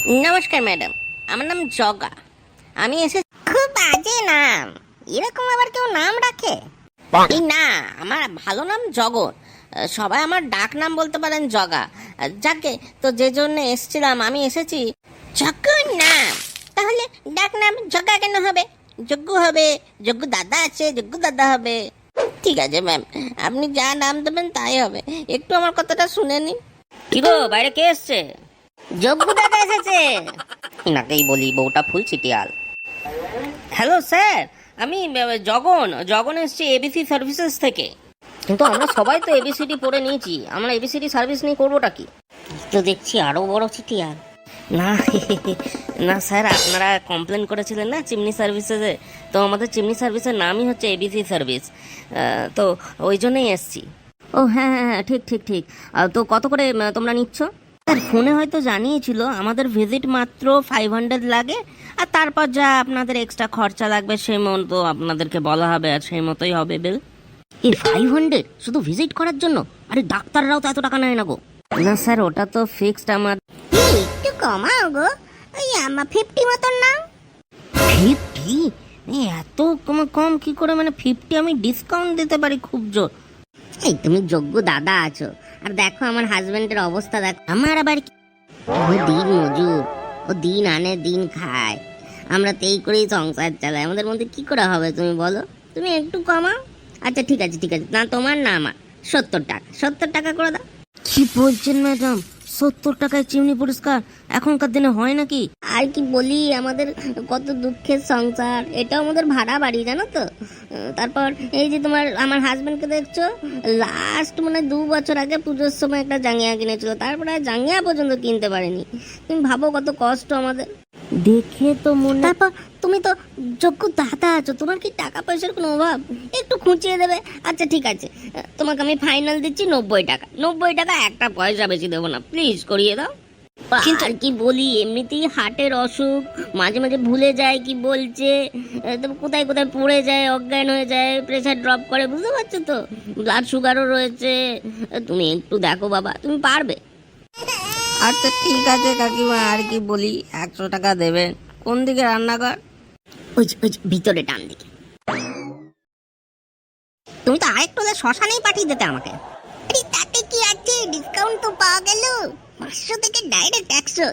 নমস্কার ম্যাডাম, আমার নাম জগা। আমি এসে খুব বাজে নাম, এরকম আবার কেউ নাম রাখে? এই না, আমার ভালো নাম জগৎ, সবাই আমার ডাক নাম বলতে পারেন জগা। যাকে তো যে জন্য এসেছিলাম, আমি এসেছি জগর নাম। তাহলে ডাক নাম জগা কেন হবে? যজ্ঞ হবে, যজ্ঞ দাদা আছে, যজ্ঞ দাদা হবে। ঠিক আছে ম্যাম, আপনি যা নাম দেবেন তাই হবে। একটু আমার কথাটা শুনে নিন। কি গো, বাইরে কে এসছে? যজ্ঞ দাদা এসেছে। নাকেই বলি বউটা ফুল চিটিয়াল। হ্যালো স্যার, আমি জগন এসছি এবিসি সার্ভিসেস থেকে। কিন্তু আমরা সবাই তো এবিসিডি পড়ে নিয়েছি, আমরা এবিসিডি সার্ভিস নিয়ে করবোটা কি? তো দেখছি আরো বড় চিটিয়াল। না না স্যার, আপনারা কমপ্লেন করেছিলেন না চিমনি সার্ভিসেসে, তো আমাদের চিমনি সার্ভিসের নামই হচ্ছে এবিসি সার্ভিস, তো ওই জন্যই এসছি। ও হ্যাঁ হ্যাঁ হ্যাঁ, ঠিক ঠিক ঠিক। তো কত করে তোমরা নিচ্ছ? স্যার ফোনে হয়তো জানিয়েছিল, আমাদের ভিজিট মাত্র 500 লাগে, আর তারপর যা আপনাদের এক্সট্রা খরচা লাগবে সেই মতো আপনাদেরকে বলা হবে, আর সেই মতোই হবে বিল। এই 500 শুধু ভিজিট করার জন্য? আরে ডাক্তাররাও তো এত টাকা নেয় না গো। না স্যার, ওটা তো ফিক্সড আমার। একটু কমাও গো, ওই আমার 50 মতন নাও। 50? এত কম কি করে? মানে 50 আমি ডিসকাউন্ট দিতে পারি খুব জোর। এই তুমি যোগ্য দাদা আছো, আর দেখো আমার হাজবেন্ডের অবস্থা দেখো। আমার আবার ও দিন মজুর, ও দিন আনে দিন খায়, আমরা তো এই করেই সংসার চালাই। আমাদের মধ্যে কি করে হবে তুমি বলো? তুমি একটু কমাও। আচ্ছা ঠিক আছে ঠিক আছে, না তোমার না আমার, 70 টাকা, 70 টাকা করে দাও। কি বলছেন ম্যাডাম? 70 টাকায় চিমনি পরিষ্কার এখনকার দিনে হয় নাকি? আর কি বলি, আমাদের কত দুঃখের সংসার, এটাও আমাদের ভাড়া বাড়ি জানো তো। তারপর এই যে তোমার আমার হাজবেন্ডকে দেখছো, লাস্ট মানে 2 বছর আগে পুজোর সময় একটা জাঙ্গিয়া কিনেছিল, তারপরে আর জাঙ্গিয়া পর্যন্ত কিনতে পারেনি। তুমি ভাবো কত কষ্ট আমাদের। দেখে তো মনে। তারপর তুমি তো যোগ্য দাদা আছো, তোমার কি টাকা পয়সার কোনো অভাব? একটু খুঁচিয়ে দেবে। আচ্ছা ঠিক আছে, তোমাকে আমি ফাইনাল দিচ্ছি 90 টাকা। 90 টাকা, একটা পয়সা বেশি দেবো না, প্লিজ করিয়ে দাও। আর কি বলি, এমনিতেই হার্টের অসুখ, মাঝে মাঝে ভুলে যায় কি বলছে, কোথায় কোথায় পড়ে যায়, অজ্ঞান হয়ে যায়, প্রেশার ড্রপ করে, বুঝতে পারছো তো, ব্লাড সুগারও রয়েছে। তুমি একটু দেখো বাবা, তুমি পারবে? আচ্ছা ঠিক আছে কাকিমা, আর কি বলি, 100 টাকা দেবেন। কোন দিকে রান্নাঘর? ওই যে, ভিতরে ডান দিকে। তুমি তো আরেকটু হলে শ্মশানেই পাঠিয়ে দিতে আমাকে। আরে তাতে কি আছে, ডিসকাউন্ট তো পাওয়া গেল, 500 থেকে ডাইরেক্ট 100।